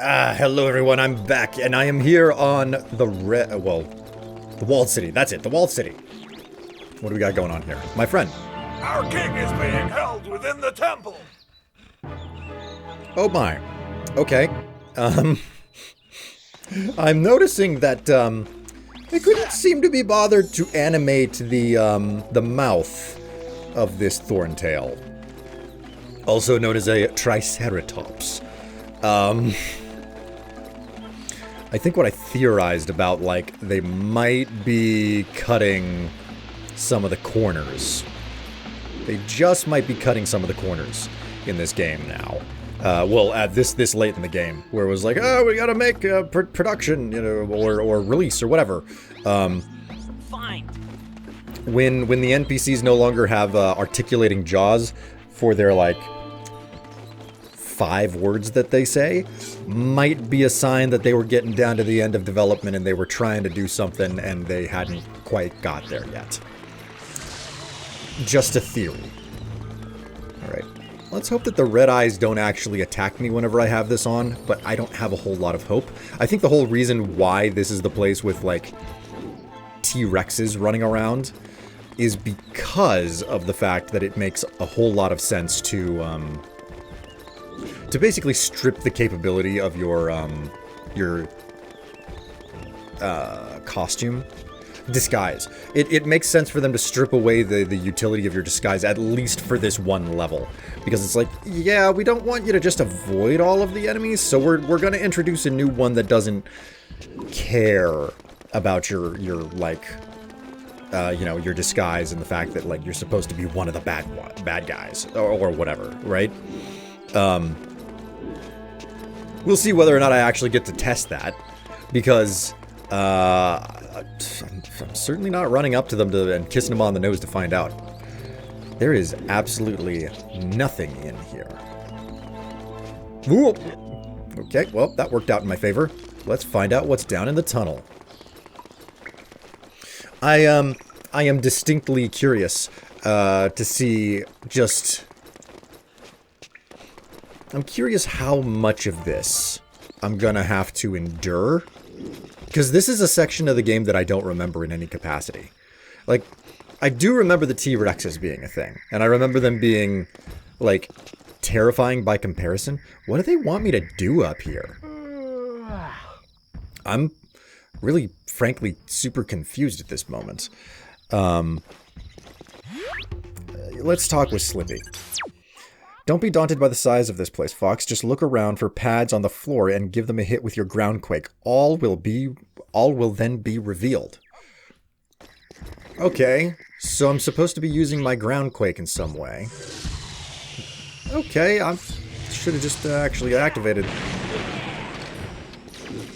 Hello everyone, I'm back, and I am here on the the Walled City. That's it, the Walled City. What do we got going on here? My friend. Our king is being held within the temple. Oh my. Okay. I'm noticing that, they couldn't seem to be bothered to animate the mouth of this Thorntail. Also known as a Triceratops. I think what I theorized about, like, they might be cutting some of the corners. They just might be cutting some of the corners in this game now. Well, at this late in the game, where it was like, oh, we gotta make production, you know, or release or whatever. Fine. When the NPCs no longer have articulating jaws for their, like, 5 words that they say, might be a sign that they were getting down to the end of development and they were trying to do something and they hadn't quite got there yet. Just a theory. Alright. Let's hope that the red eyes don't actually attack me whenever I have this on, but I don't have a whole lot of hope. I think the whole reason why this is the place with, like, T-Rexes running around is because of the fact that it makes a whole lot of sense to basically strip the capability of your costume. Disguise. It makes sense for them to strip away the utility of your disguise, at least for this one level. Because it's like, yeah, we don't want you to just avoid all of the enemies, so we're gonna introduce a new one that doesn't care about your like, you know, your disguise and the fact that, like, you're supposed to be one of the bad guys, or whatever, right? We'll see whether or not I actually get to test that, because I'm certainly not running up to them and kissing them on the nose to find out. There is absolutely nothing in here. Ooh. Okay, well, that worked out in my favor. Let's find out what's down in the tunnel. I am distinctly curious to see just... I'm curious how much of this I'm gonna have to endure. Because this is a section of the game that I don't remember in any capacity. Like, I do remember the T-Rexes being a thing. And I remember them being, like, terrifying by comparison. What do they want me to do up here? I'm really, frankly, super confused at this moment. Let's talk with Slippy. Don't be daunted by the size of this place, Fox. Just look around for pads on the floor and give them a hit with your groundquake. All will then be revealed. Okay, so I'm supposed to be using my groundquake in some way. Okay, I should have just actually activated.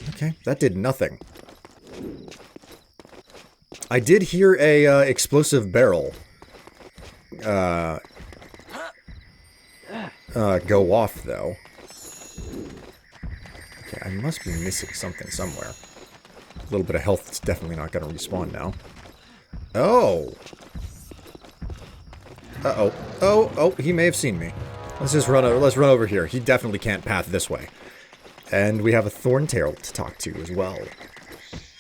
Okay, that did nothing. I did hear a explosive barrel go off, though. Okay, I must be missing something somewhere. A little bit of health is definitely not going to respawn now. Oh! Uh-oh. Oh, he may have seen me. Let's run over here. He definitely can't path this way. And we have a Thorntail to talk to as well.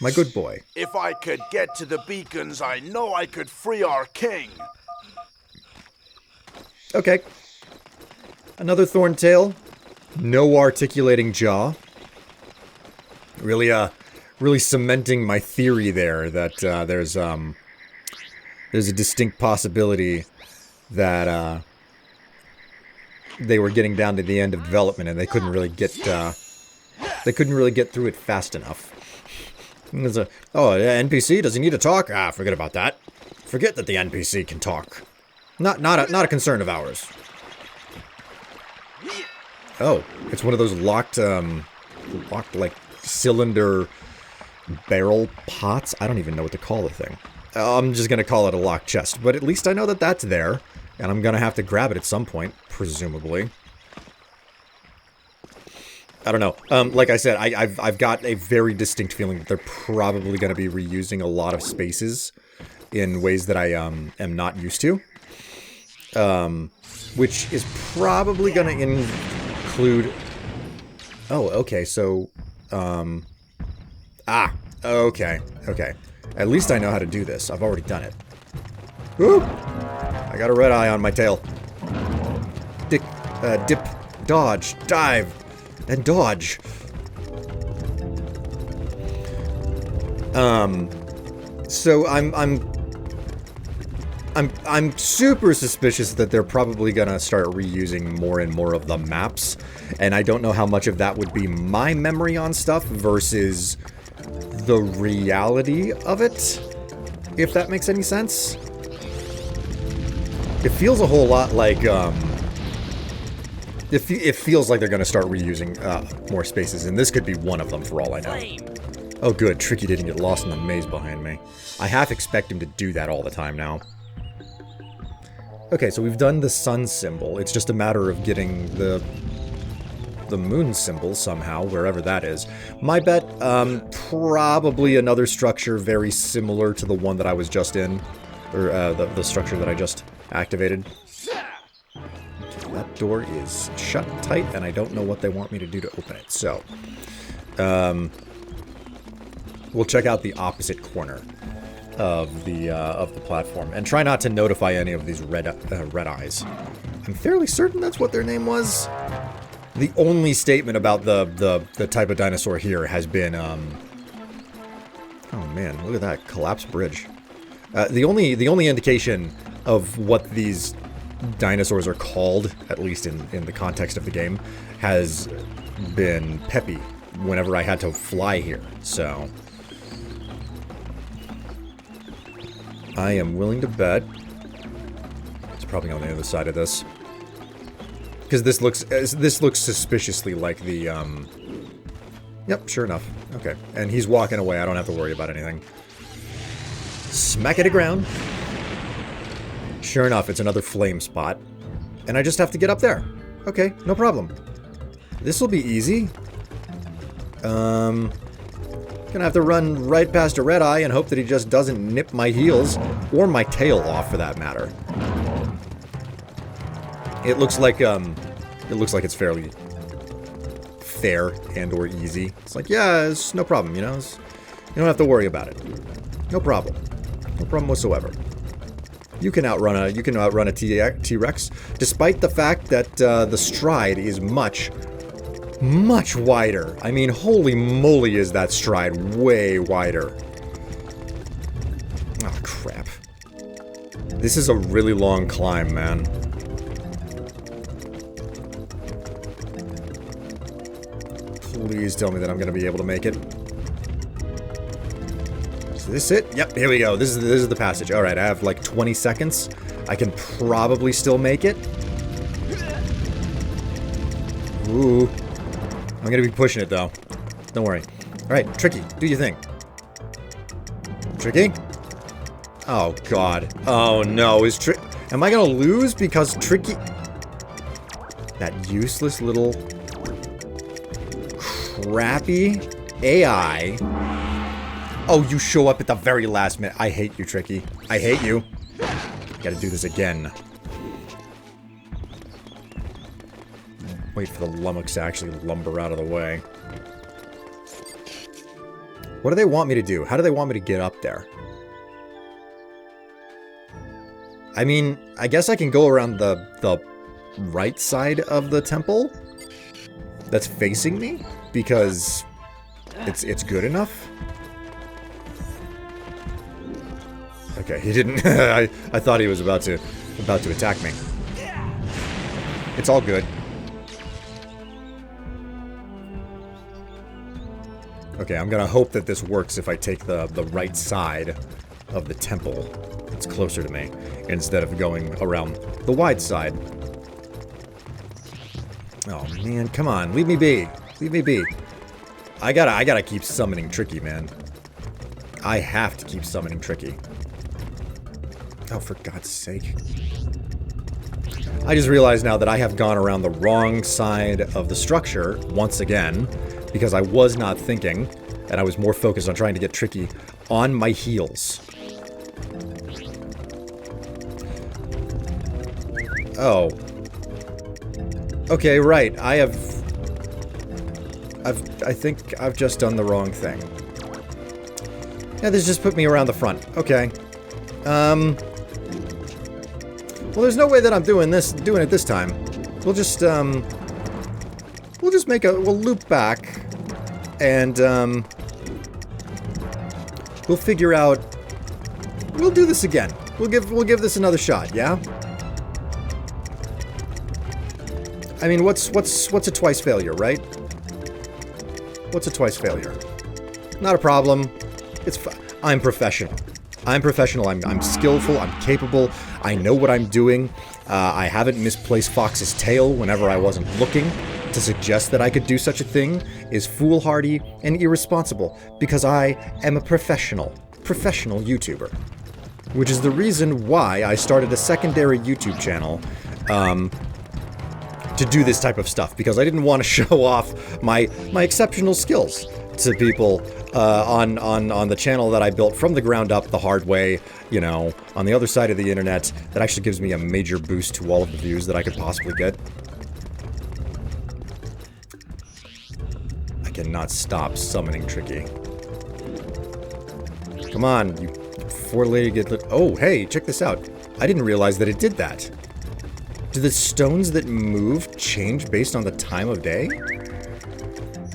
My good boy. If I could get to the beacons, I know I could free our king. Okay. Another Thorntail. No articulating jaw. Really cementing my theory there that there's a distinct possibility that they were getting down to the end of development and they couldn't really get through it fast enough. Oh, NPC, does he need to talk? Ah, forget about that. Forget that the NPC can talk. Not a concern of ours. Oh, it's one of those locked like cylinder barrel pots. I don't even know what to call the thing. I'm just gonna call it a locked chest, but at least I know that that's there, and I'm gonna have to grab it at some point, presumably. I don't know. Like I said, I've got a very distinct feeling that they're probably gonna be reusing a lot of spaces in ways that I am not used to. Which is probably gonna include... Oh, okay, so, okay, okay. At least I know how to do this. I've already done it. Woo! I got a red eye on my tail. Dip, dodge, dive, and dodge. So I'm super suspicious that they're probably gonna start reusing more and more of the maps, and I don't know how much of that would be my memory on stuff versus the reality of it, if that makes any sense. It feels a whole lot like, it feels like they're gonna start reusing more spaces, and this could be one of them for all I know. Flame. Oh good, Tricky didn't get lost in the maze behind me. I half expect him to do that all the time now. Okay, so we've done the sun symbol. It's just a matter of getting the moon symbol somehow, wherever that is. My bet, probably another structure very similar to the one that I was just in. Or, the structure that I just activated. Okay, that door is shut tight, and I don't know what they want me to do to open it, so... we'll check out the opposite corner of the platform, and try not to notify any of these red eyes. I'm fairly certain that's what their name was. The only statement about the type of dinosaur here has been, oh man, look at that collapsed bridge. The only indication of what these dinosaurs are called, at least in the context of the game, has been Peppy whenever I had to fly here. So I am willing to bet it's probably on the other side of this, because this looks suspiciously like the yep, sure enough. Okay, and he's walking away. I don't have to worry about anything. Smack it to ground. Sure enough, it's another flame spot, and I just have to get up there. Okay, no problem. This will be easy. Gonna have to run right past a red eye and hope that he just doesn't nip my heels, or my tail off for that matter. It looks like it's fairly fair and or easy. It's like, yeah, it's no problem, you know. You don't have to worry about it. No problem. No problem whatsoever. You can outrun a T-Rex, despite the fact that the stride is much wider. I mean, holy moly, is that stride way wider. Oh, crap. This is a really long climb, man. Please tell me that I'm going to be able to make it. Is this it? Yep, here we go. This is the passage. Alright, I have like 20 seconds. I can probably still make it. Ooh. I'm gonna be pushing it, though. Don't worry. Alright, Tricky, do your thing. Tricky? Oh, God. Oh, no. Am I gonna lose because Tricky... That useless little... crappy AI... Oh, you show up at the very last minute. I hate you, Tricky. I hate you. Gotta do this again. Wait for the lummox to actually lumber out of the way. What do they want me to do? How do they want me to get up there? I mean, I guess I can go around the right side of the temple that's facing me, because it's good enough. Okay, he didn't. I thought he was about to attack me. It's all good. Okay, I'm gonna hope that this works if I take the right side of the temple that's closer to me, instead of going around the wide side. Oh man, come on, leave me be. Leave me be. I gotta keep summoning Tricky, man. I have to keep summoning Tricky. Oh, for God's sake. I just realized now that I have gone around the wrong side of the structure once again, because I was not thinking, and I was more focused on trying to get Tricky on my heels. Oh. Okay, right. I have... I think I've just done the wrong thing. Yeah, this just put me around the front. Okay. Well, there's no way that I'm doing it this time. We'll just we'll loop back, and, we'll figure out, we'll do this again. We'll give this another shot, yeah? I mean, what's a twice failure, right? What's a twice failure? Not a problem. I'm professional. I'm professional. I'm skillful. I'm capable. I know what I'm doing. I haven't misplaced Fox's tail whenever I wasn't looking. To suggest that I could do such a thing is foolhardy and irresponsible, because I am a professional YouTuber. Which is the reason why I started a secondary YouTube channel, to do this type of stuff, because I didn't want to show off my exceptional skills to people on the channel that I built from the ground up the hard way, you know, on the other side of the internet. That actually gives me a major boost to all of the views that I could possibly get. I cannot stop summoning Tricky. Come on, you four-legged... Oh, hey, check this out. I didn't realize that it did that. Do the stones that move change based on the time of day?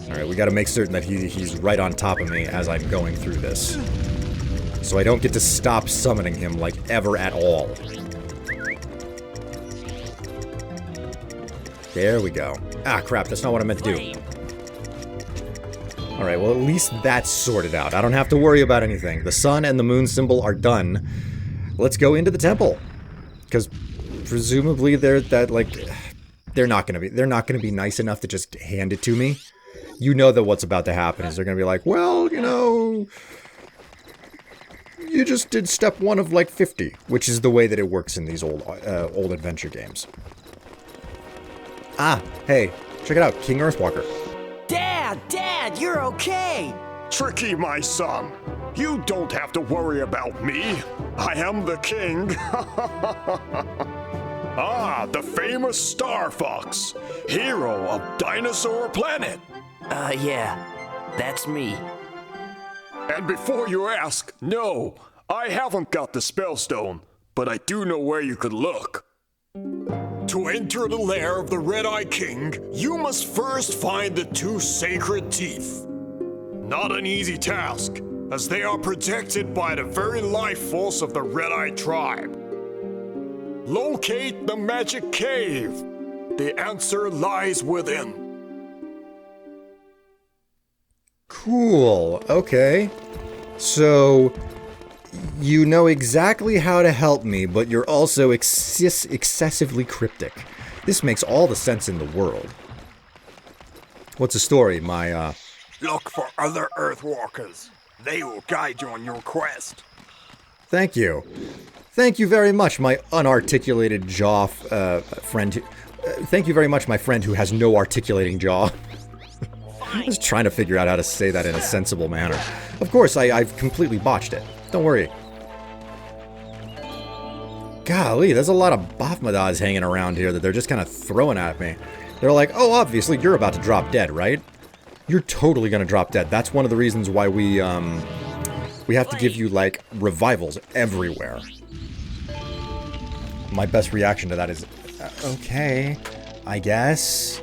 Alright, we gotta make certain that he's right on top of me as I'm going through this. So I don't get to stop summoning him, like, ever at all. There we go. Ah, crap, that's not what I meant to do. Alright, well, at least that's sorted out. I don't have to worry about anything. The sun and the moon symbol are done. Let's go into the temple. Because presumably they're not gonna be nice enough to just hand it to me. You know that what's about to happen is they're gonna be like, well, you know, you just did step 1 of like 50, which is the way that it works in these old adventure games. Ah, hey, check it out, King Earthwalker. Dad, you're okay. Tricky, my son. You don't have to worry about me. I am the king. Ah, the famous Star Fox, hero of Dinosaur Planet. Yeah, that's me. And before you ask, no, I haven't got the Spellstone, but I do know where you could look. To enter the lair of the Red-Eye King, you must first find the 2 sacred teeth. Not an easy task, as they are protected by the very life force of the Red-Eye tribe. Locate the magic cave. The answer lies within. Cool, okay. So, you know exactly how to help me, but you're also excessively cryptic. This makes all the sense in the world. What's the story, my, Look for other Earthwalkers. They will guide you on your quest. Thank you. Thank you very much, my unarticulated jaw friend. Thank you very much, my friend who has no articulating jaw. I was trying to figure out how to say that in a sensible manner. Of course, I've completely botched it. Don't worry. Golly, there's a lot of Bafmadas hanging around here that they're just kind of throwing at me. They're like, oh, obviously, you're about to drop dead, right? You're totally gonna drop dead. That's one of the reasons why we have to give you, like, revivals everywhere. My best reaction to that is, okay, I guess.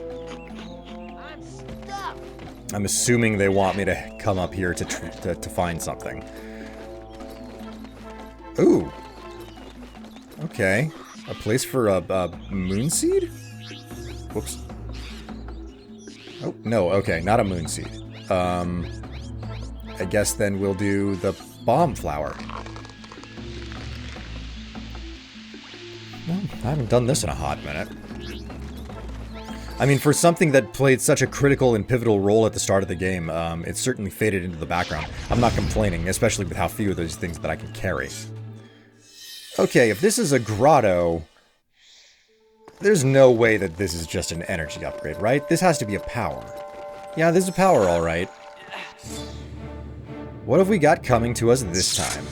I'm assuming they want me to come up here to find something. Ooh. Okay. A place for a moonseed? Whoops. Oh, no, okay, not a moonseed. I guess then we'll do the bomb flower. Well, I haven't done this in a hot minute. I mean, for something that played such a critical and pivotal role at the start of the game, it certainly faded into the background. I'm not complaining, especially with how few of those things that I can carry. Okay, if this is a grotto, there's no way that this is just an energy upgrade, right? This has to be a power. Yeah, this is a power, alright. What have we got coming to us this time?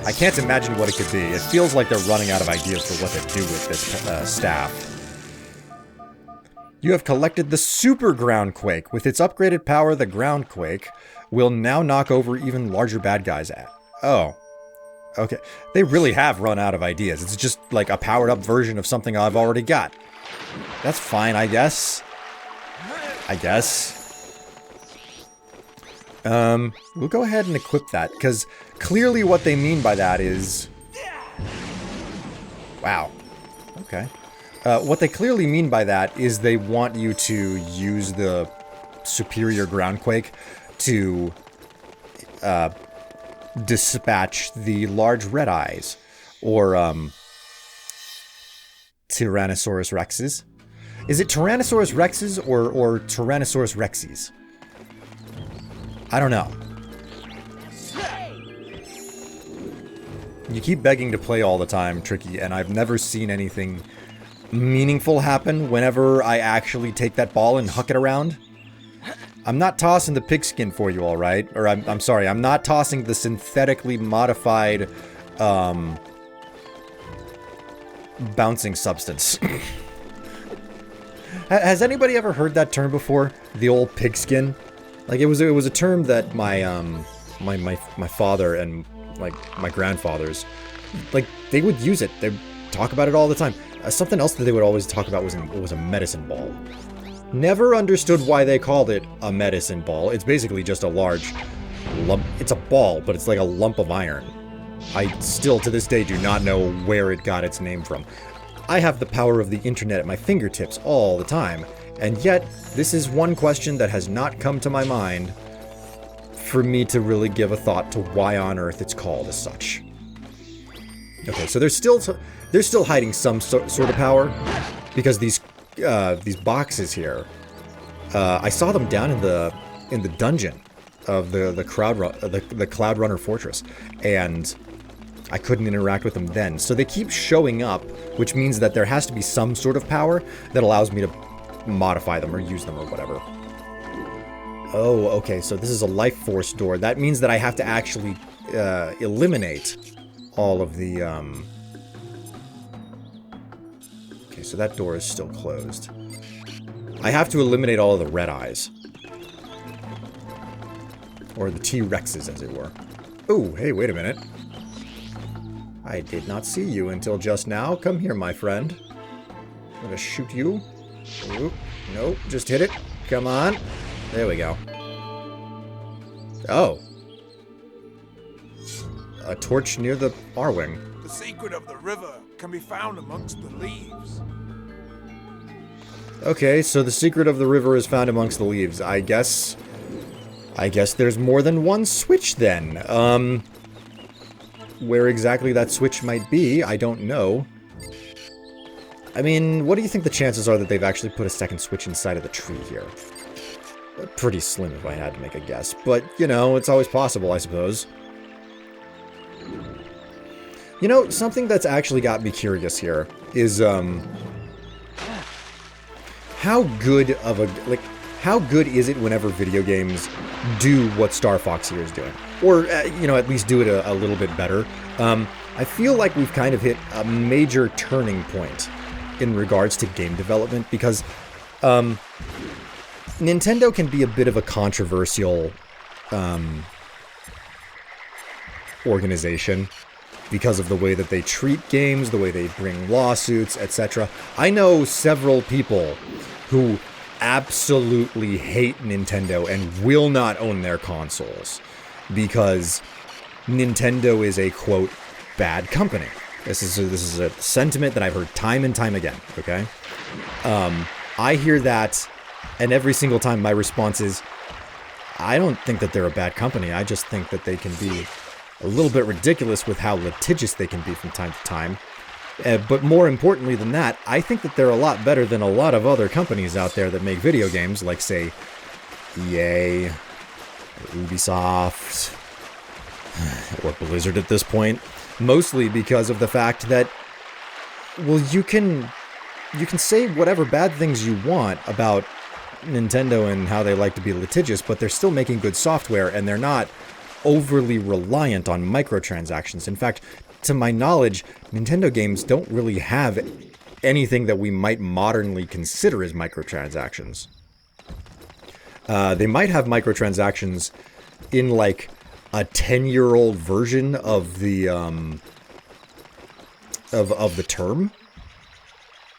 I can't imagine what it could be. It feels like they're running out of ideas for what to do with this staff. You have collected the Super Groundquake. With its upgraded power, the Groundquake will now knock over even larger bad guys. Oh. Okay. They really have run out of ideas. It's just like a powered up version of something I've already got. That's fine, I guess. We'll go ahead and equip that, because clearly what they mean by that is... Wow. Okay. What they clearly mean by that is they want you to use the superior Groundquake to dispatch the large red eyes, or Tyrannosaurus Rexes. Is it Tyrannosaurus Rexes or Tyrannosaurus Rexes? I don't know. You keep begging to play all the time, Tricky, and I've never seen anything meaningful happen whenever I actually take that ball and huck it around. I'm not tossing the pigskin for you, all right? Or I'm sorry, I'm not tossing the synthetically modified bouncing substance. Has anybody ever heard that term before? The old pigskin? Like it was a term that my father and like my grandfathers, like they would use it. They'd talk about it all the time. Something else that they would always talk about was a medicine ball. Never understood why they called it a medicine ball. It's basically just a large lump. It's a ball, but it's like a lump of iron. I still to this day do not know where it got its name from. I have the power of the internet at my fingertips all the time, and yet this is one question that has not come to my mind for me to really give a thought to why on earth it's called as such. Okay, so they're still hiding some sort of power, because these boxes here, I saw them down in the dungeon of the Cloud Runner Fortress, and I couldn't interact with them then. So they keep showing up, which means that there has to be some sort of power that allows me to modify them or use them or whatever. Oh, okay, so this is a life force door. That means that I have to actually eliminate all of the... Okay, so that door is still closed. I have to eliminate all of the red eyes. Or the T-Rexes, as it were. Oh, hey, wait a minute. I did not see you until just now. Come here, my friend. I'm gonna shoot you. Ooh, nope, just hit it. Come on. There we go. Oh. A torch near the Arwing. The secret of the river can be found amongst the leaves. Okay, so the secret of the river is found amongst the leaves. I guess there's more than one switch then. Where exactly that switch might be, I don't know. I mean, what do you think the chances are that they've actually put a second switch inside of the tree here? Pretty slim if I had to make a guess, but, you know, it's always possible, I suppose. You know, something that's actually got me curious here is, how good is it whenever video games do what Star Fox here is doing? Or, you know, at least do it a little bit better. I feel like we've kind of hit a major turning point in regards to game development, because Nintendo can be a bit of a controversial organization because of the way that they treat games, the way they bring lawsuits, etc. I know several people who absolutely hate Nintendo and will not own their consoles because Nintendo is a, quote, bad company. This is a sentiment that I've heard time and time again, okay? I hear that, and every single time my response is, I don't think that they're a bad company. I just think that they can be a little bit ridiculous with how litigious they can be from time to time. But more importantly than that, I think that they're a lot better than a lot of other companies out there that make video games, like, say, EA, or Ubisoft, or Blizzard at this point. Mostly because of the fact that, well, you can say whatever bad things you want about Nintendo and how they like to be litigious, but they're still making good software, and they're not overly reliant on microtransactions. In fact, to my knowledge, Nintendo games don't really have anything that we might modernly consider as microtransactions. They might have microtransactions in like a 10-year-old version of the of the term.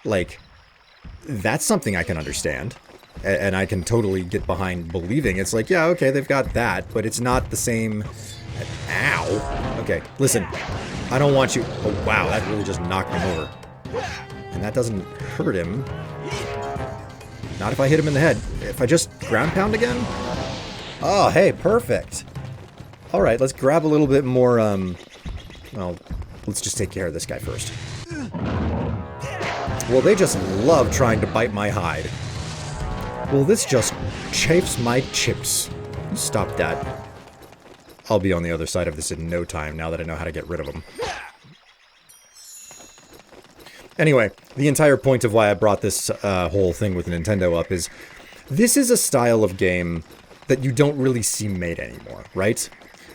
Like, that's something I can understand, and I can totally get behind believing. It's like, yeah, okay, they've got that, but it's not the same. Ow. Okay, listen, I don't want you. Oh wow, that really just knocked him over, and that doesn't hurt him. Not if I hit him in the head. If I just ground pound again? Oh, hey, perfect. Alright, let's grab a little bit more, well, let's just take care of this guy first. Well, they just love trying to bite my hide. Well, this just chafes my chips. Stop that. I'll be on the other side of this in no time now that I know how to get rid of them. Anyway, the entire point of why I brought this whole thing with Nintendo up is this is a style of game that you don't really see made anymore, right?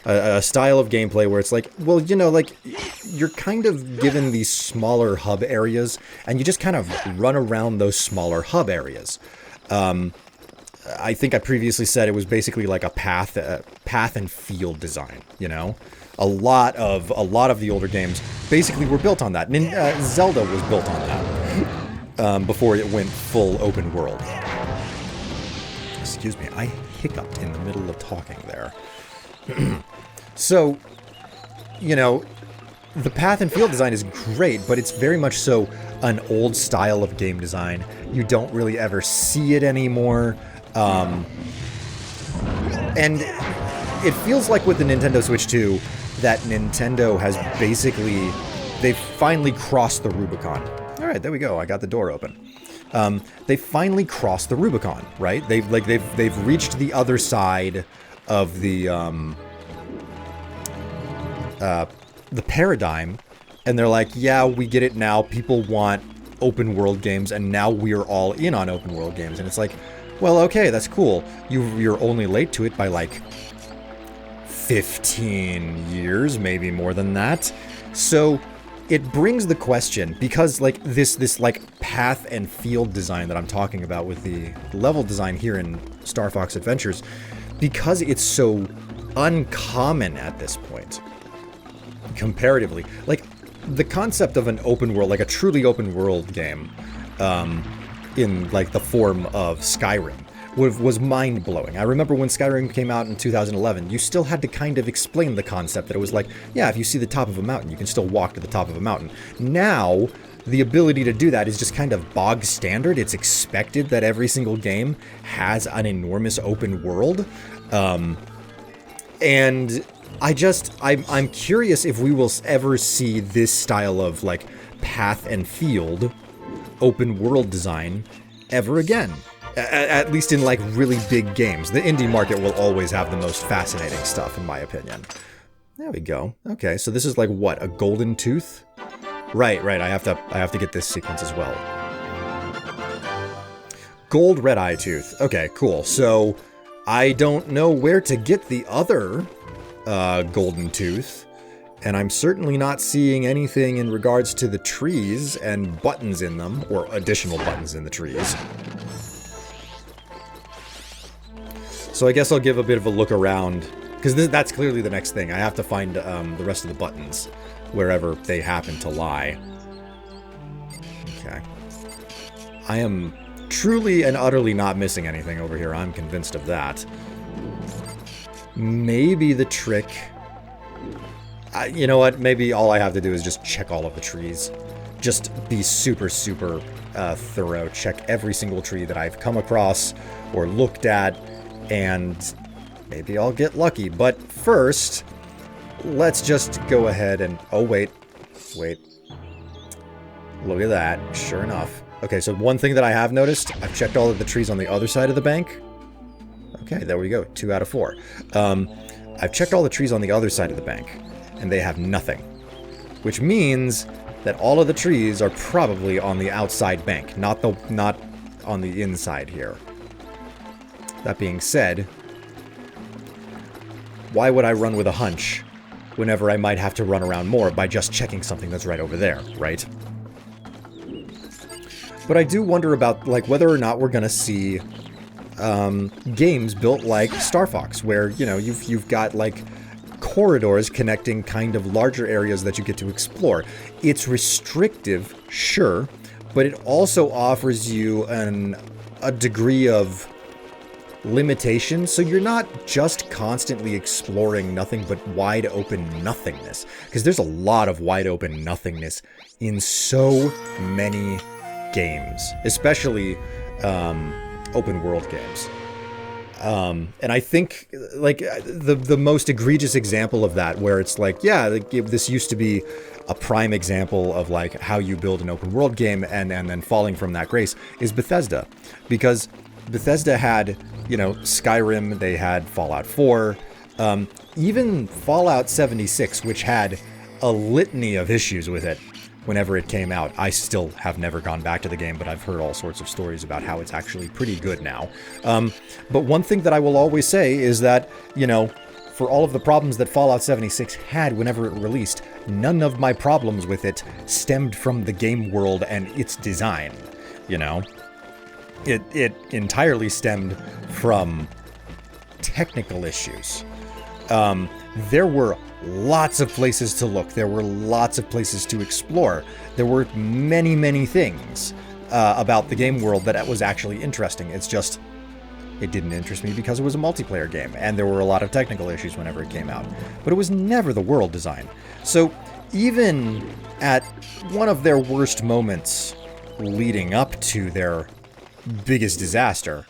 A style of gameplay where it's like, well, you know, like, you're kind of given these smaller hub areas, and you just kind of run around those smaller hub areas. I think I previously said it was basically like a path and field design, you know? A lot of the older games basically were built on that. Zelda was built on that before it went full open world. Excuse me, I hiccuped in the middle of talking there. So, you know, the path and field design is great, but it's very much so an old style of game design. You don't really ever see it anymore. And it feels like with the Nintendo Switch 2 that Nintendo has basically, they've finally crossed the Rubicon. All right, there we go. I got the door open. They finally crossed the Rubicon, right? They've reached the other side of the paradigm, and they're like, yeah, we get it now. People want open world games, and now we're all in on open world games. And it's like, well, okay, that's cool. You're only late to it by like 15 years, maybe more than that. So it brings the question, because like this like path and field design that I'm talking about with the level design here in Star Fox Adventures, because it's so uncommon at this point, comparatively, like the concept of an open world, like a truly open world game, in like the form of Skyrim, was mind-blowing. I remember when Skyrim came out in 2011, you still had to kind of explain the concept that it was like, yeah, if you see the top of a mountain, you can still walk to the top of a mountain. Now, the ability to do that is just kind of bog standard. It's expected that every single game has an enormous open world. And I'm curious if we will ever see this style of like path and field open world design ever again. At least in like really big games. The indie market will always have the most fascinating stuff, in my opinion. There we go. Okay, so this is like what, a golden tooth? Right. I have to get this sequence as well. Gold red eye tooth. Okay, cool. So I don't know where to get the other golden tooth, and I'm certainly not seeing anything in regards to the trees and buttons in them, or additional buttons in the trees. So I guess I'll give a bit of a look around, because that's clearly the next thing. I have to find the rest of the buttons, wherever they happen to lie. Okay. I am truly and utterly not missing anything over here. I'm convinced of that. Maybe the trick... you know what? Maybe all I have to do is just check all of the trees. Just be super thorough. Check every single tree that I've come across or looked at, and maybe I'll get lucky. But first, let's just go ahead and... Oh, wait. Look at that. Sure enough. Okay, so one thing that I have noticed, I've checked all of the trees on the other side of the bank. Okay, there we go. 2 out of 4. I've checked all the trees on the other side of the bank, and they have nothing. Which means that all of the trees are probably on the outside bank, not on the inside here. That being said, why would I run with a hunch whenever I might have to run around more by just checking something that's right over there, right? But I do wonder about, like, whether or not we're going to see games built like Star Fox, where, you know, you've got, like, corridors connecting kind of larger areas that you get to explore. It's restrictive, sure, but it also offers you a degree of limitation, so you're not just constantly exploring nothing but wide open nothingness, because there's a lot of wide open nothingness in so many games, especially open world games. And I think, like, the most egregious example of that, where it's like, yeah, this used to be a prime example of, like, how you build an open world game and then falling from that grace, is Bethesda. Because Bethesda had, you know, Skyrim, they had Fallout 4, even Fallout 76, which had a litany of issues with it whenever it came out. I still have never gone back to the game, but I've heard all sorts of stories about how it's actually pretty good now. But one thing that I will always say is that, you know, for all of the problems that Fallout 76 had whenever it released, none of my problems with it stemmed from the game world and its design, you know? It entirely stemmed from technical issues. There were lots of places to look. There were lots of places to explore. There were many, many things about the game world that was actually interesting. It's just, it didn't interest me because it was a multiplayer game, and there were a lot of technical issues whenever it came out. But it was never the world design. So even at one of their worst moments leading up to their biggest disaster,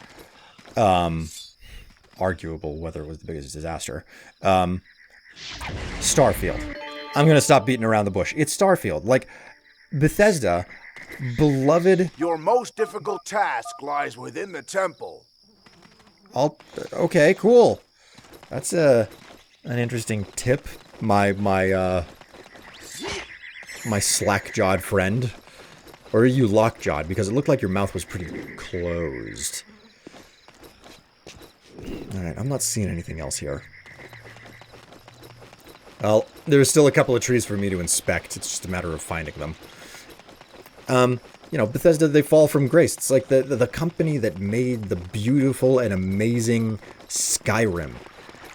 arguable whether it was the biggest disaster, Starfield. I'm gonna stop beating around the bush. It's Starfield. Like, Bethesda, beloved... Your most difficult task lies within the temple. Okay, cool. That's an interesting tip. My slack-jawed friend. Or are you lock-jawed? Because it looked like your mouth was pretty closed. Alright, I'm not seeing anything else here. Well, there's still a couple of trees for me to inspect. It's just a matter of finding them. You know, Bethesda, they fall from grace. It's like the company that made the beautiful and amazing Skyrim.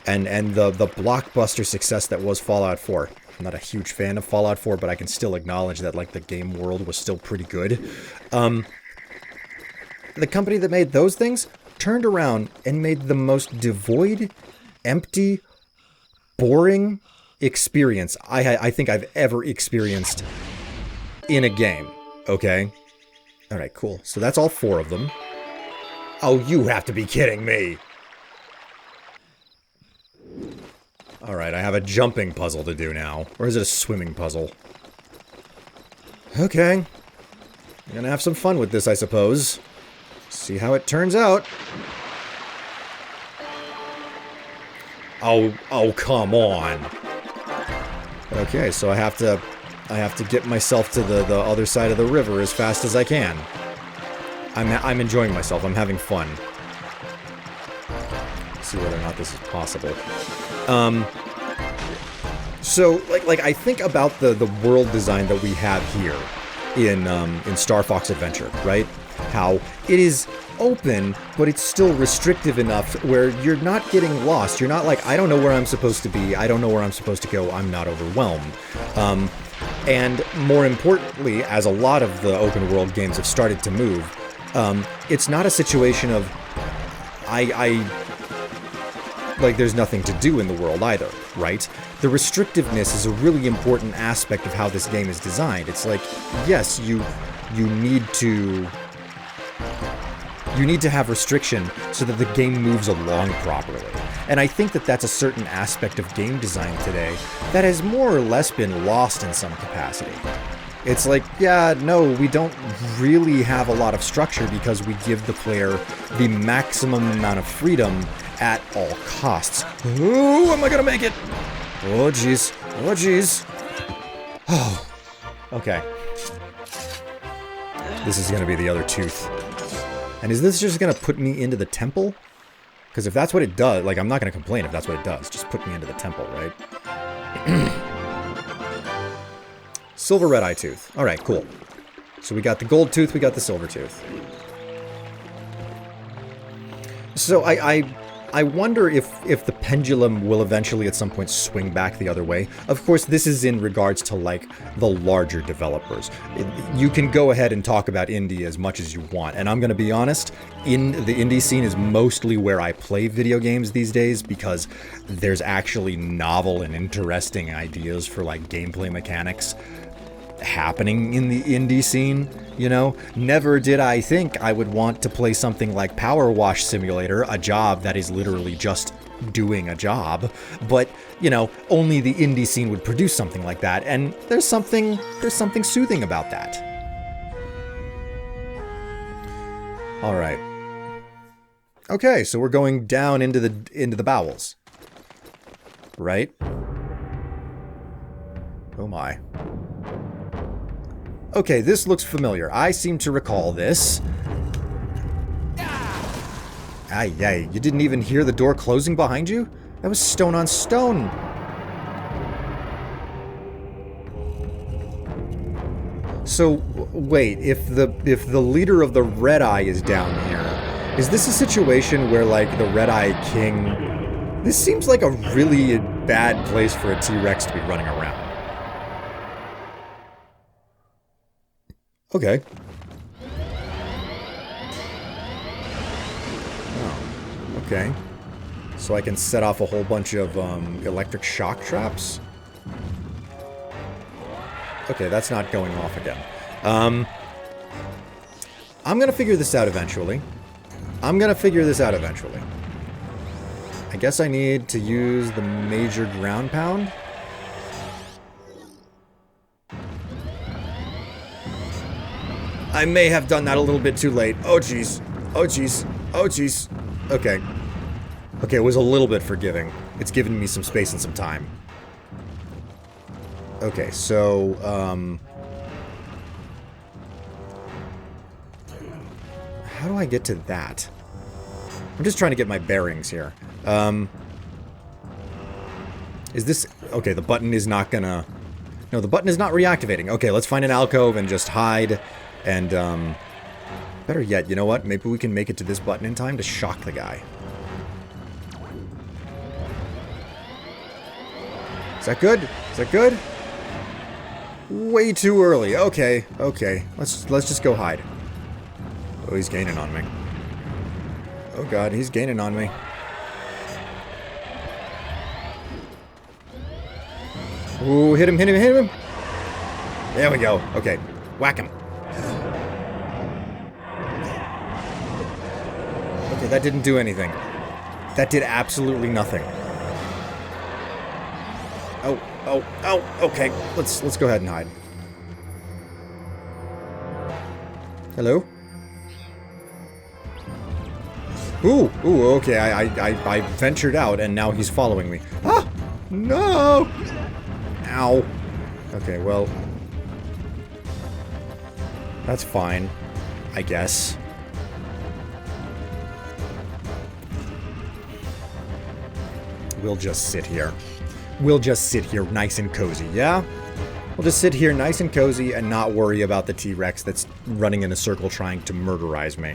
And the blockbuster success that was Fallout 4. I'm not a huge fan of Fallout 4, but I can still acknowledge that, like, the game world was still pretty good. The company that made those things turned around and made the most devoid, empty, boring experience I think I've ever experienced in a game. Okay? Alright, cool. So that's all 4 of them. Oh, you have to be kidding me! Alright, I have a jumping puzzle to do now. Or is it a swimming puzzle? Okay. I'm gonna have some fun with this, I suppose. See how it turns out. Oh, come on. Okay, so I have to get myself to the other side of the river as fast as I can. I'm enjoying myself. I'm having fun. Let's see whether or not this is possible. So, like I think about the world design that we have here in Star Fox Adventure, right? How it is open, but it's still restrictive enough where you're not getting lost. You're not like, I don't know where I'm supposed to be. I don't know where I'm supposed to go. I'm not overwhelmed. And more importantly, as a lot of the open world games have started to move, it's not a situation of like there's nothing to do in the world either, right? The restrictiveness is a really important aspect of how this game is designed. It's like, yes, you need to have restriction so that the game moves along properly. And I think that that's a certain aspect of game design today that has more or less been lost in some capacity. It's like, yeah, no, we don't really have a lot of structure because we give the player the maximum amount of freedom at all costs. Oh, am I gonna make it? Oh, jeez. Oh, jeez. Oh, okay. This is gonna be the other tooth. And is this just gonna put me into the temple? Because if that's what it does, like, I'm not gonna complain if that's what it does. Just put me into the temple, right? Silver Red Eye Tooth. Alright, cool. So we got the gold tooth, we got the silver tooth. So I wonder if the pendulum will eventually at some point swing back the other way. Of course, this is in regards to, like, the larger developers. You can go ahead and talk about indie as much as you want, and I'm going to be honest, in the indie scene is mostly where I play video games these days, because there's actually novel and interesting ideas for, like, gameplay mechanics happening in the indie scene, you know? Never did I think I would want to play something like Power Wash Simulator, a job that is literally just doing a job, but, you know, only the indie scene would produce something like that, and there's something soothing about that. All right. Okay, so we're going down into the bowels. Right? Oh my. Okay, this looks familiar. I seem to recall this. Ay, you didn't even hear the door closing behind you? That was stone on stone. So, wait, if the leader of the Red Eye is down here, is this a situation where, like, the Red Eye King... This seems like a really bad place for a T-Rex to be running around. Okay. Oh, okay. So I can set off a whole bunch of electric shock traps? Okay, that's not going off again. I'm gonna figure this out eventually. I guess I need to use the major ground pound. I may have done that a little bit too late. Oh, jeez. Oh, jeez. Oh, jeez. Okay. Okay, it was a little bit forgiving. It's given me some space and some time. Okay, so, how do I get to that? I'm just trying to get my bearings here. Is this... Okay, the button is not gonna... No, the button is not reactivating. Okay, let's find an alcove and just hide. And, better yet, you know what? Maybe we can make it to this button in time to shock the guy. Is that good? Is that good? Way too early. Okay, okay. Let's just go hide. Oh, he's gaining on me. Oh god, he's gaining on me. Ooh, hit him, hit him, hit him! There we go. Okay, whack him. Okay, that didn't do anything. That did absolutely nothing. Oh, okay. Let's go ahead and hide. Hello? Ooh, okay, I ventured out and now he's following me. Ah! No! Ow. Okay, well... That's fine, I guess. We'll just sit here. We'll just sit here nice and cozy, yeah? We'll just sit here nice and cozy and not worry about the T-Rex that's running in a circle trying to murderize me.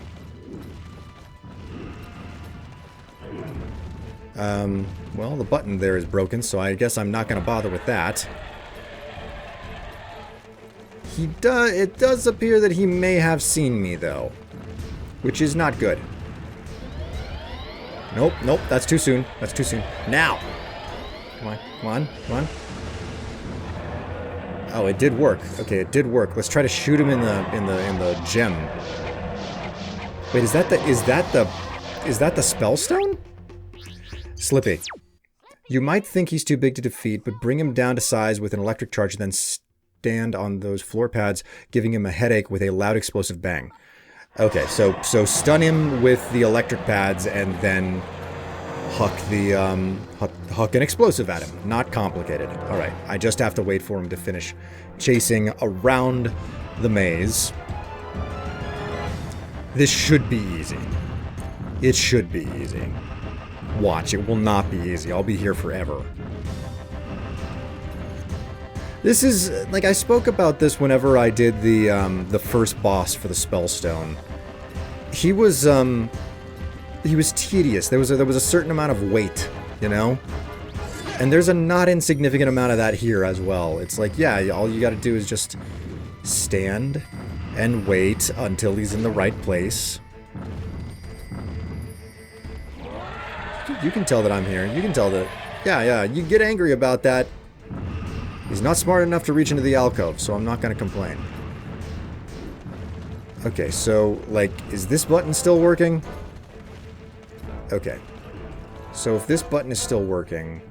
Well, the button there is broken, so I guess I'm not going to bother with that. It does appear that he may have seen me, though. Which is not good. Nope, that's too soon. That's too soon. Now! Come on. Oh, it did work. Okay, it did work. Let's try to shoot him in the gem. Wait, is that the Spellstone? Slippy. You might think he's too big to defeat, but bring him down to size with an electric charge, then stand on those floor pads, giving him a headache with a loud explosive bang. Okay, so stun him with the electric pads and then huck an explosive at him. Not complicated. All right, I just have to wait for him to finish chasing around the maze. This should be easy. It should be easy. Watch, it will not be easy. I'll be here forever. This is, like, I spoke about this whenever I did the first boss for the Spellstone. He was tedious. There was a certain amount of weight, you know? And there's a not insignificant amount of that here as well. It's like, yeah, all you gotta do is just stand and wait until he's in the right place. You can tell that I'm here. You can tell that, yeah, you get angry about that. He's not smart enough to reach into the alcove, so I'm not gonna complain. Okay, so, like, is this button still working? Okay. So if this button is still working,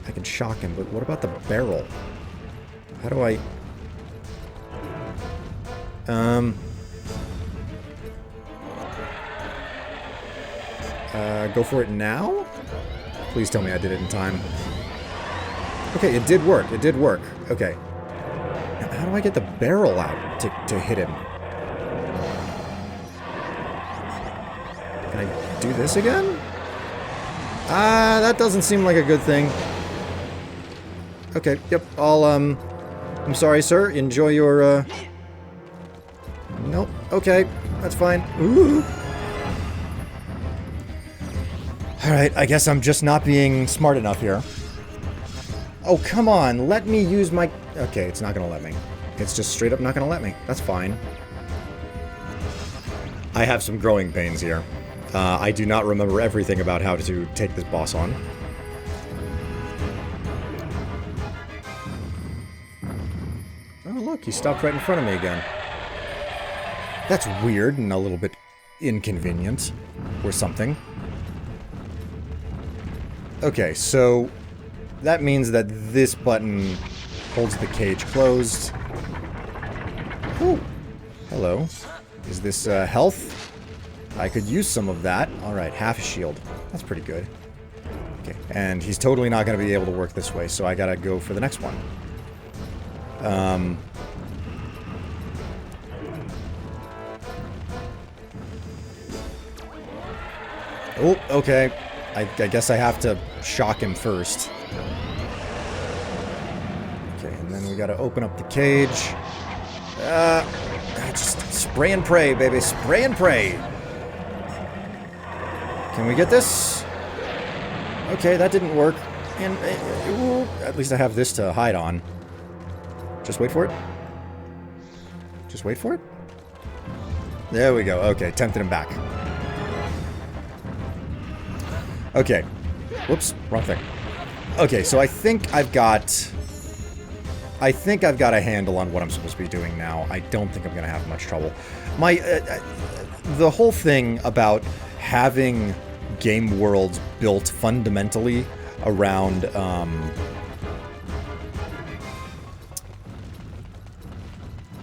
I can shock him, but what about the barrel? How do I... Go for it now? Please tell me I did it in time. Okay, it did work. It did work. Okay. Now, how do I get the barrel out to hit him? Can I do this again? That doesn't seem like a good thing. Okay, yep, I'm sorry, sir. Enjoy your, Nope, okay, that's fine. Ooh. Alright, I guess I'm just not being smart enough here. Oh, come on, let me use my... Okay, it's not gonna let me. It's just straight up not gonna let me. That's fine. I have some growing pains here. I do not remember everything about how to take this boss on. Oh, look, he stopped right in front of me again. That's weird and a little bit inconvenient. Or something. Okay, so that means that this button holds the cage closed. Ooh. Hello. Is this health? I could use some of that. Alright, half a shield. That's pretty good. Okay, and he's totally not going to be able to work this way, so I gotta go for the next one. Oh, okay. I guess I have to shock him first. Okay, and then we gotta open up the cage. Just spray and pray, baby. Spray and pray. Can we get this? Okay, that didn't work. And at least I have this to hide on. Just wait for it. Just wait for it. There we go. Okay, tempted him back. Okay. Whoops, wrong thing. Okay, so I think I've got a handle on what I'm supposed to be doing now. I don't think I'm gonna have much trouble. The whole thing about having game worlds built fundamentally around,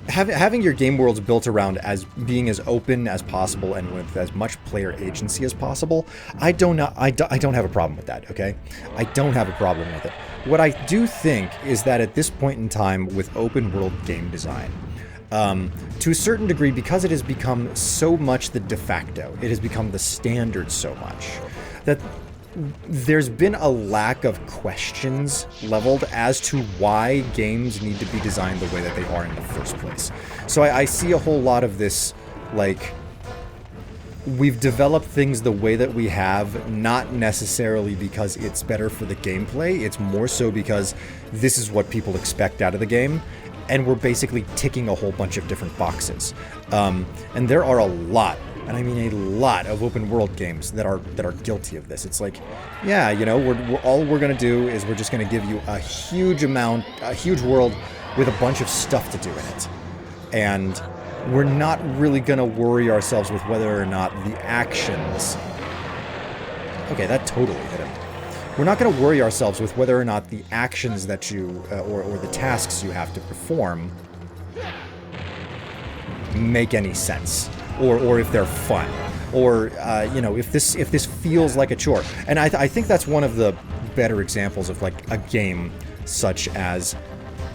having your game worlds built around as being as open as possible and with as much player agency as possible, I don't have a problem with that, okay? I don't have a problem with it. What I do think is that at this point in time with open world game design, to a certain degree, because it has become so much the de facto, it has become the standard so much, that there's been a lack of questions leveled as to why games need to be designed the way that they are in the first place. So I see a whole lot of this, like, we've developed things the way that we have, not necessarily because it's better for the gameplay, it's more so because this is what people expect out of the game, and we're basically ticking a whole bunch of different boxes. And there are a lot, and I mean a lot, of open world games that are guilty of this. It's like, yeah, you know, all we're gonna do is we're just gonna give you a huge world with a bunch of stuff to do in it, and we're not really gonna worry ourselves with whether or not the actions. Okay, that totally hit him. We're not gonna worry ourselves with whether or not the actions that you or the tasks you have to perform make any sense. Or if they're fun, or you know, if this feels like a chore. And I think that's one of the better examples of like a game such as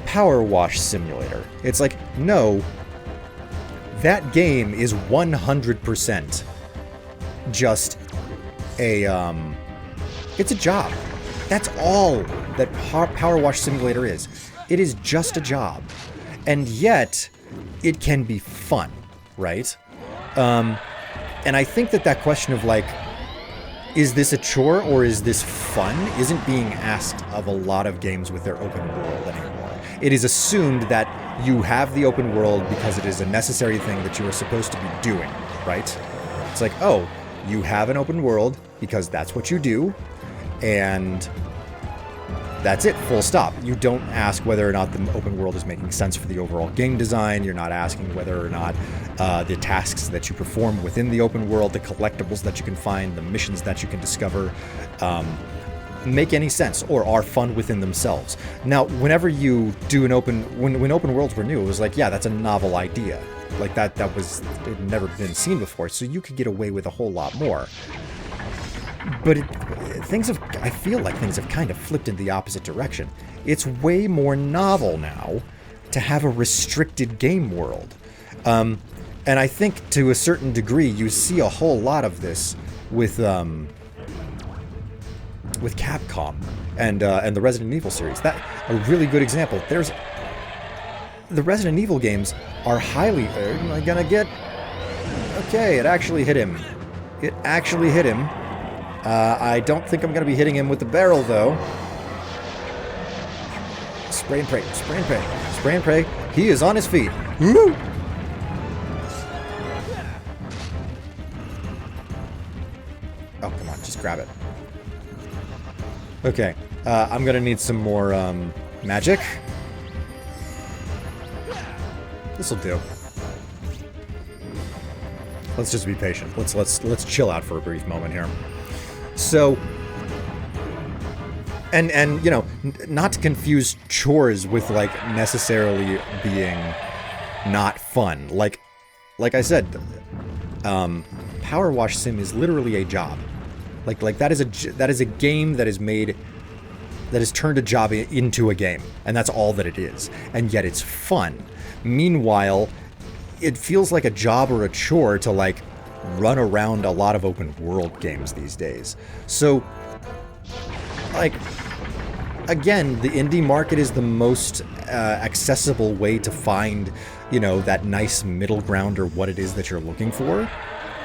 Power Wash Simulator. It's like, no, that game is 100% just it's a job. That's all that Power Wash Simulator is. It is just a job. And yet, it can be fun, right? And I think that question of like, is this a chore or is this fun, isn't being asked of a lot of games with their open world anymore. It is assumed that you have the open world because it is a necessary thing that you are supposed to be doing, right? It's like, oh, you have an open world because that's what you do, and that's it, full stop. You don't ask whether or not the open world is making sense for the overall game design. You're not asking whether or not the tasks that you perform within the open world, the collectibles that you can find, the missions that you can discover, make any sense or are fun within themselves. Now, whenever you do when open worlds were new, it was like, yeah, that's a novel idea. Like it had never been seen before, so you could get away with a whole lot more. But I feel like things have kind of flipped in the opposite direction. It's way more novel now to have a restricted game world. And I think to a certain degree, you see a whole lot of this with Capcom and the Resident Evil series. That a really good example. The Resident Evil games are highly... Am I gonna get... Okay, it actually hit him. It actually hit him. I don't think I'm going to be hitting him with the barrel, though. Spray and pray. Spray and pray. Spray and pray. He is on his feet. Woo! Oh, come on. Just grab it. Okay. I'm going to need some more magic. This'll do. Let's just be patient. Let's chill out for a brief moment here. So, and you know, not to confuse chores with like necessarily being not fun. Like I said, Power Wash Sim is literally a job. Like that is a game that has turned a job into a game, and that's all that it is. And yet it's fun. Meanwhile, it feels like a job or a chore to like run around a lot of open world games these days. So, like, again, the indie market is the most accessible way to find, you know, that nice middle ground or what it is that you're looking for.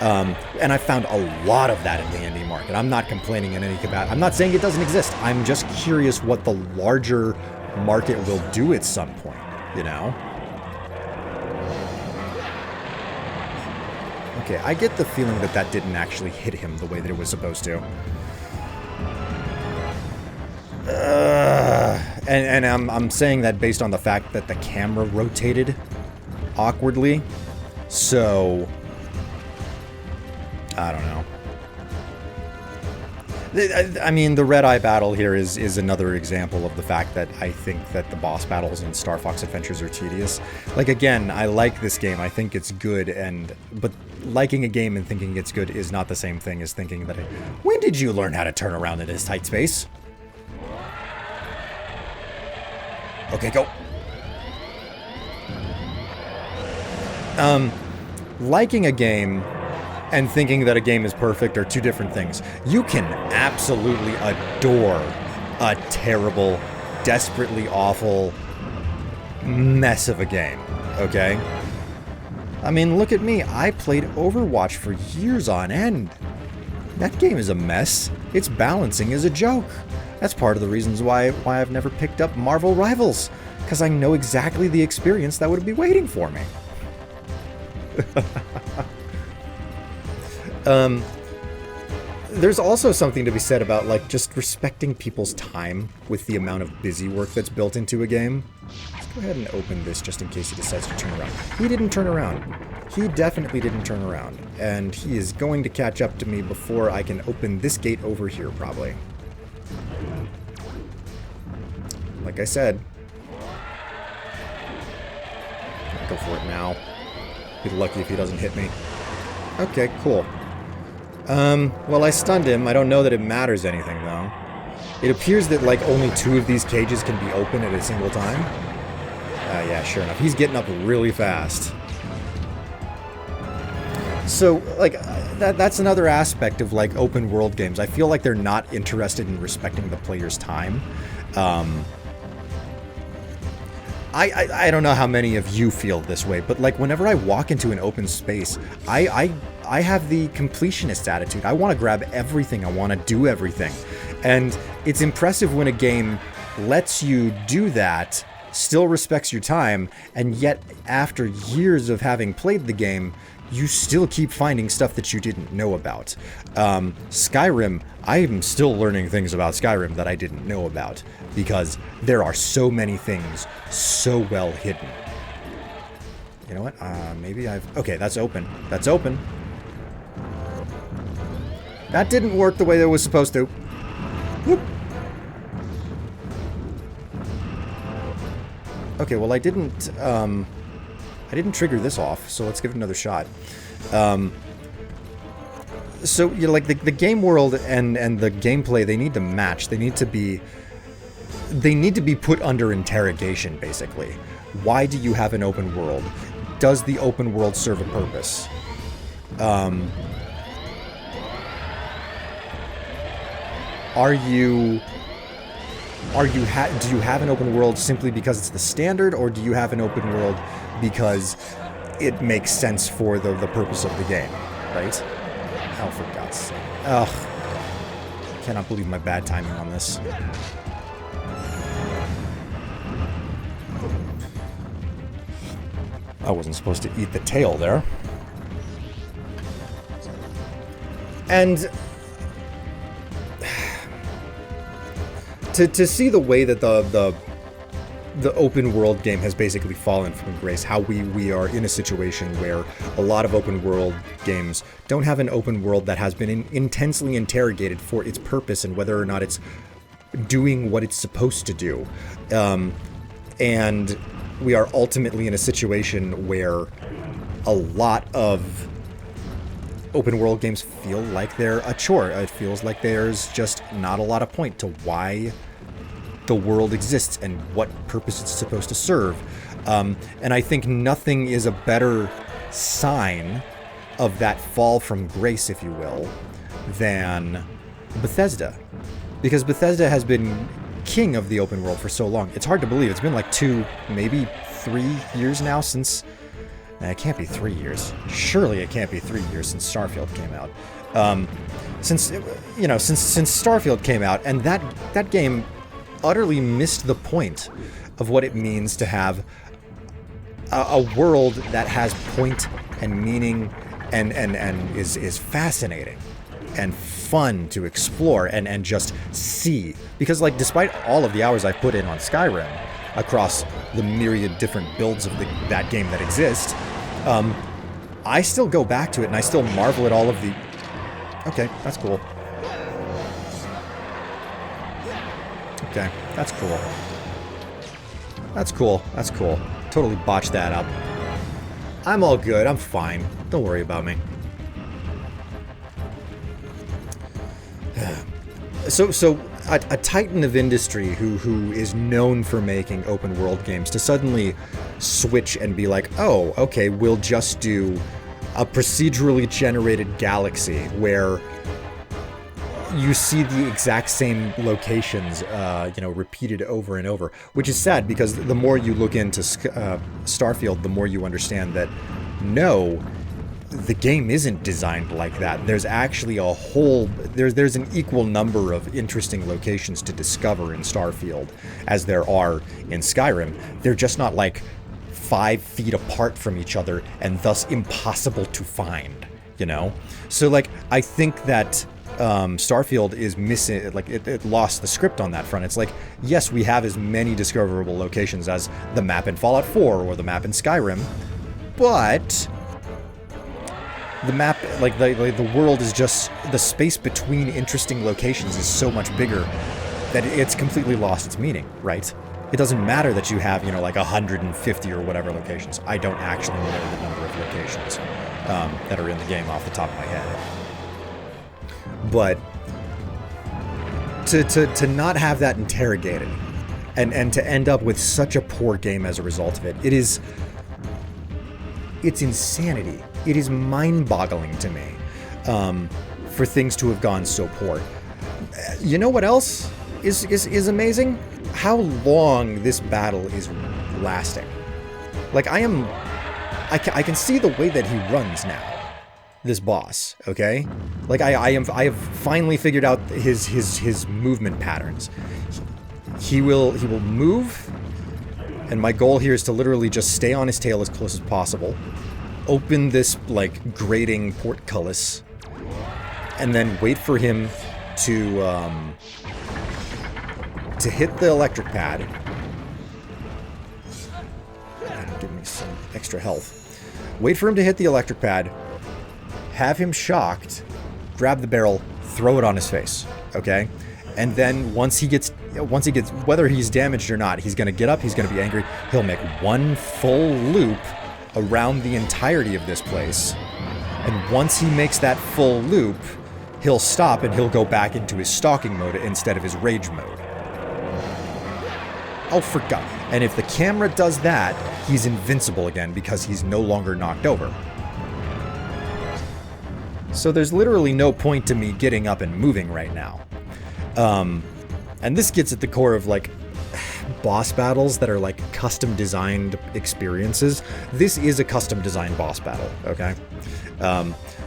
And I found a lot of that in the indie market. I'm not complaining in any capacity. I'm not saying it doesn't exist. I'm just curious what the larger market will do at some point, you know? Okay, I get the feeling that didn't actually hit him the way that it was supposed to. And I'm saying that based on the fact that the camera rotated awkwardly. So, I don't know. I mean, the Red Eye battle here is another example of the fact that I think that the boss battles in Star Fox Adventures are tedious. Like, again, I like this game. I think it's good, but liking a game and thinking it's good is not the same thing as thinking that when did you learn how to turn around in this tight space? Okay, go. Liking a game and thinking that a game is perfect are two different things. You can absolutely adore a terrible, desperately awful mess of a game, okay? I mean, look at me. I played Overwatch for years on end. That game is a mess. Its balancing is a joke. That's part of the reasons why I've never picked up Marvel Rivals, because I know exactly the experience that would be waiting for me. There's also something to be said about, like, just respecting people's time with the amount of busy work that's built into a game. Let's go ahead and open this just in case he decides to turn around. He didn't turn around. He definitely didn't turn around. And he is going to catch up to me before I can open this gate over here, probably. Like I said. Go for it now. Be lucky if he doesn't hit me. Okay, cool. Well, I stunned him. I don't know that it matters anything, though. It appears that, like, only 2 of these cages can be open at a single time. Yeah, sure enough. He's getting up really fast. So, like, that's another aspect of, like, open world games. I feel like they're not interested in respecting the player's time. I don't know how many of you feel this way, but like whenever I walk into an open space, I have the completionist attitude. I want to grab everything. I want to do everything. And it's impressive when a game lets you do that, still respects your time, and yet after years of having played the game, you still keep finding stuff that you didn't know about. Skyrim, I am still learning things about Skyrim that I didn't know about, because there are so many things so well hidden. You know what? Maybe I've... Okay, that's open. That's open. That didn't work the way that it was supposed to. Whoop. Okay, well I didn't trigger this off, so let's give it another shot. So, you know, like the game world and the gameplay, they need to match. They need to be put under interrogation, basically. Why do you have an open world? Does the open world serve a purpose? Do you have an open world simply because it's the standard, or do you have an open world because it makes sense for the purpose of the game, right? Oh, for God's sake. Ugh. Cannot believe my bad timing on this. I wasn't supposed to eat the tail there. And to see the way that the open world game has basically fallen from grace, how we are in a situation where a lot of open world games don't have an open world that has been intensely interrogated for its purpose and whether or not it's doing what it's supposed to do. And we are ultimately in a situation where a lot of open world games feel like they're a chore. It feels like there's just not a lot of point to why the world exists and what purpose it's supposed to serve. And I think nothing is a better sign of that fall from grace, if you will, than Bethesda. Because Bethesda has been king of the open world for so long. It's hard to believe. It's been like 2, maybe 3 years now since... It can't be 3 years. Surely it can't be 3 years since Starfield came out. Since Starfield came out, and that game utterly missed the point of what it means to have a world that has point and meaning and is fascinating and fun to explore and just see. Because, like, despite all of the hours I've put in on Skyrim across the myriad different builds of that game that exist, I still go back to it and I still marvel at all of the... Okay, that's cool. Okay, that's cool. That's cool. That's cool. Totally botched that up. I'm all good. I'm fine. Don't worry about me. So a titan of industry who is known for making open world games to suddenly switch and be like, oh, okay, we'll just do a procedurally generated galaxy where you see the exact same locations, repeated over and over, which is sad because the more you look into Starfield, the more you understand that no, the game isn't designed like that. There's actually there's an equal number of interesting locations to discover in Starfield as there are in Skyrim. They're just not like 5 feet apart from each other and thus impossible to find, you know? So, like, I think that Starfield is missing, like, it lost the script on that front. It's like, yes, we have as many discoverable locations as the map in Fallout 4 or the map in Skyrim, but the map, like the world is just, the space between interesting locations is so much bigger that it's completely lost its meaning, right? It doesn't matter that you have, like 150 or whatever locations. I don't actually know the number of locations that are in the game off the top of my head. But to not have that interrogated and to end up with such a poor game as a result of it, it's insanity. It is mind-boggling to me for things to have gone so poor. You know what else is amazing? how long this battle is lasting. Like, I can see the way that he runs now. This boss, okay? Like, I have finally figured out his movement patterns. He will move, and my goal here is to literally just stay on his tail as close as possible. Open this, like, grating portcullis, and then wait for him to hit the electric pad. And give me some extra health. Wait for him to hit the electric pad, have him shocked, grab the barrel, throw it on his face, okay? And then once he gets, whether he's damaged or not, he's gonna get up, he's gonna be angry, he'll make one full loop around the entirety of this place. And once he makes that full loop, he'll stop and he'll go back into his stalking mode instead of his rage mode. Oh, forgot. And if the camera does that, he's invincible again because he's no longer knocked over. So there's literally no point to me getting up and moving right now. And this gets at the core of, like, boss battles that are, like, custom designed experiences. This is a custom designed boss battle, okay?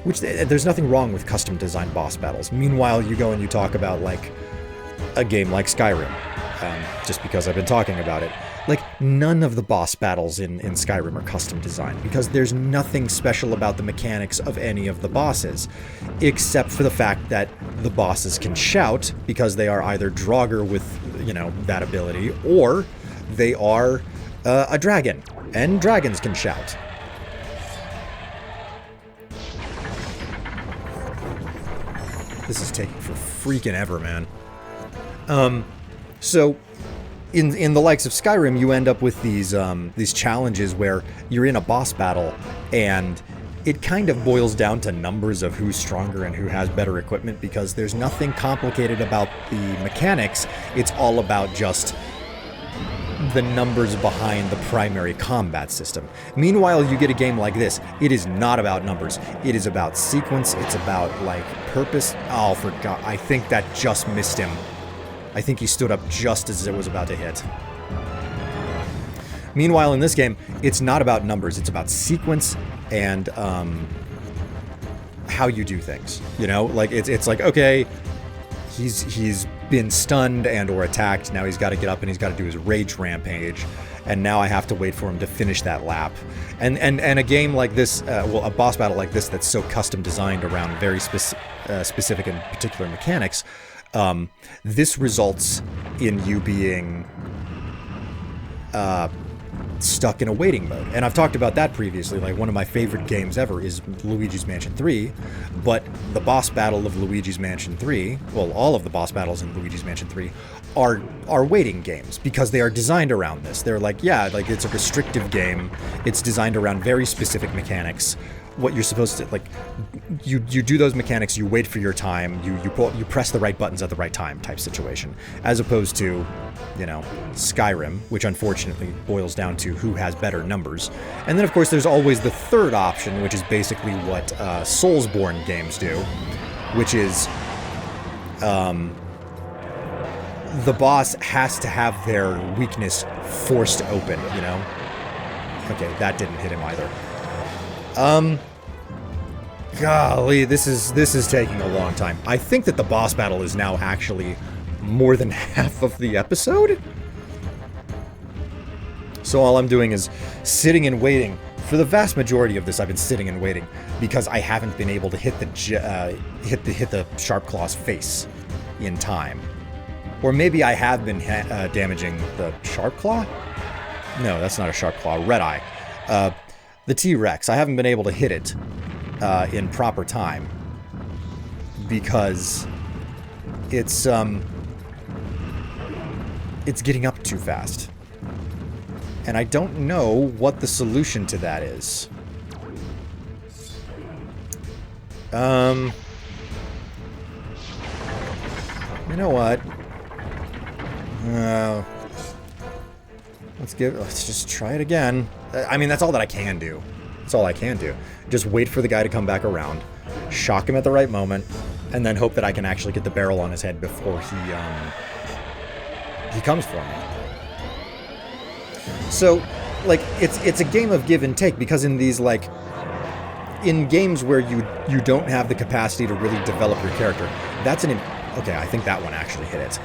Which, there's nothing wrong with custom designed boss battles. Meanwhile, you go and you talk about, like, a game like Skyrim, just because I've been talking about it. Like, none of the boss battles in Skyrim are custom designed, because there's nothing special about the mechanics of any of the bosses, except for the fact that the bosses can shout, because they are either Draugr with, you know, that ability, or they are a dragon, and dragons can shout. This is taking for freaking ever, man. So, in the likes of Skyrim, you end up with these challenges where you're in a boss battle, and it kind of boils down to numbers of who's stronger and who has better equipment, because there's nothing complicated about the mechanics. It's all about just the numbers behind the primary combat system. Meanwhile, you get a game like this, it is not about numbers. It is about sequence, it's about, like, purpose. Oh, forgot. I think that just missed him. I think he stood up just as it was about to hit. Meanwhile, in this game, it's not about numbers. It's about sequence and how you do things. You know, like it's like, okay, he's been stunned and or attacked. Now he's got to get up and he's got to do his rage rampage. And now I have to wait for him to finish that lap. And a game like this, well, a boss battle like this that's so custom designed around very specific and particular mechanics. This results in you being stuck in a waiting mode. And I've talked about that previously. Like, one of my favorite games ever is Luigi's Mansion 3, but the boss battle of Luigi's Mansion 3, well, all of the boss battles in Luigi's Mansion 3 are waiting games, because they are designed around this. They're like, yeah, like, it's a restrictive game. It's designed around very specific mechanics. What you're supposed to, like, you do those mechanics, you wait for your time, you press the right buttons at the right time type situation, as opposed to, you know, Skyrim, which unfortunately boils down to who has better numbers. And then, of course, there's always the third option, which is basically what Soulsborne games do, which is the boss has to have their weakness forced open, you know? Okay, that didn't hit him either. Golly, this is taking a long time. I think that the boss battle is now actually more than half of the episode. So all I'm doing is sitting and waiting. For the vast majority of this, I've been sitting and waiting because I haven't been able to hit the Sharp Claw's face in time. Or maybe I have been damaging the Sharp Claw? No, that's not a Sharp Claw. Red Eye. The T-Rex. I haven't been able to hit it in proper time because it's getting up too fast. And I don't know what the solution to that is. You know what? Let's just try it again. I mean, that's all that I can do. That's all I can do. Just wait for the guy to come back around, shock him at the right moment, and then hope that I can actually get the barrel on his head before he comes for me. So, like, it's a game of give and take, because in these, like, in games where you don't have the capacity to really develop your character, that's an... Okay, I think that one actually hit it.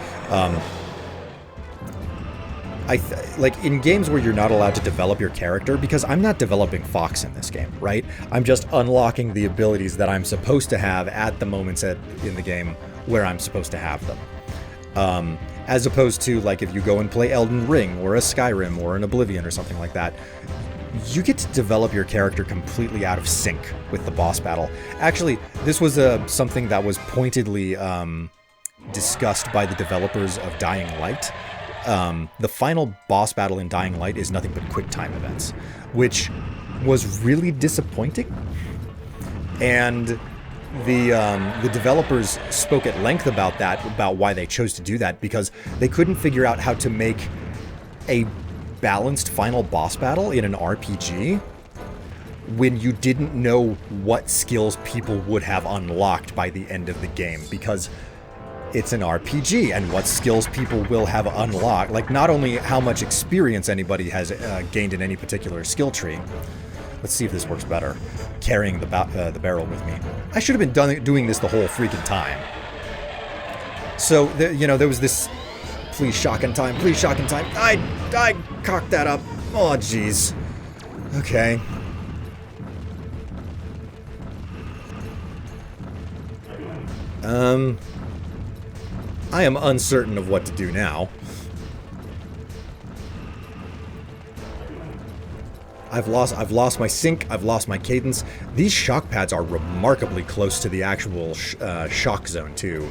Like, in games where you're not allowed to develop your character, because I'm not developing Fox in this game, right? I'm just unlocking the abilities that I'm supposed to have at the moments in the game where I'm supposed to have them. As opposed to, like, if you go and play Elden Ring, or a Skyrim, or an Oblivion, or something like that, you get to develop your character completely out of sync with the boss battle. Actually, this was something that was pointedly discussed by the developers of Dying Light. The final boss battle in Dying Light is nothing but quick time events, which was really disappointing. And the developers spoke at length about that, about why they chose to do that, because they couldn't figure out how to make a balanced final boss battle in an RPG when you didn't know what skills people would have unlocked by the end of the game, because it's an RPG, and what skills people will have unlocked, like not only how much experience anybody has gained in any particular skill tree. Let's see if this works better. Carrying the barrel with me. I should have been doing this the whole freaking time. So, there was this... Please, shotgun time. Please, shotgun time. I cocked that up. Oh, jeez. Okay. I am uncertain of what to do now. I've lost my sync, I've lost my cadence. These shock pads are remarkably close to the actual shock zone, too.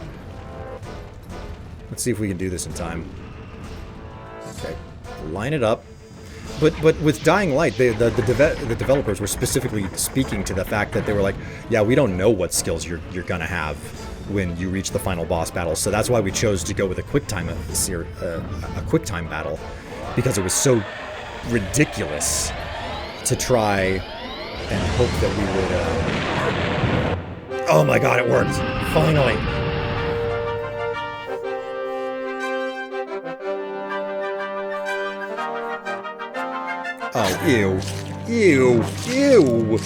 Let's see if we can do this in time. Okay, line it up. But with Dying Light, the developers were specifically speaking to the fact that they were like, yeah, we don't know what skills you're gonna have when you reach the final boss battle, so that's why we chose to go with a quick time battle, because it was so ridiculous to try and hope that we would. Oh my God, it worked! Finally. Oh, ew. Ew. Ew.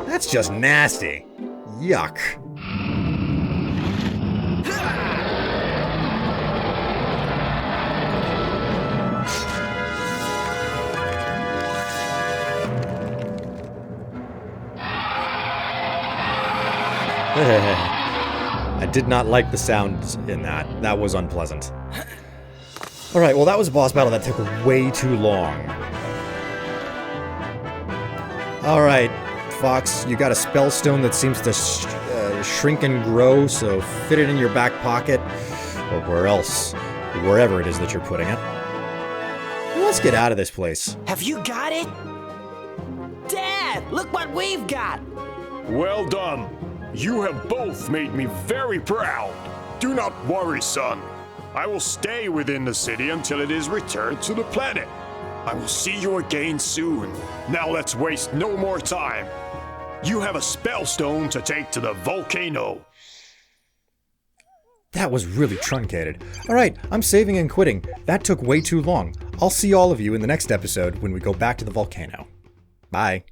That's just nasty. Yuck. I did not like the sound in that. That was unpleasant. Alright, well that was a boss battle that took way too long. Alright, Fox, you got a spell stone that seems to shrink and grow, so fit it in your back pocket, or wherever it is that you're putting it. Let's get out of this place. Have you got it? Dad, look what we've got! Well done. You have both made me very proud. Do not worry, son. I will stay within the city until it is returned to the planet. I will see you again soon. Now let's waste no more time. You have a spell stone to take to the volcano. That was really truncated. Alright, I'm saving and quitting. That took way too long. I'll see all of you in the next episode when we go back to the volcano. Bye.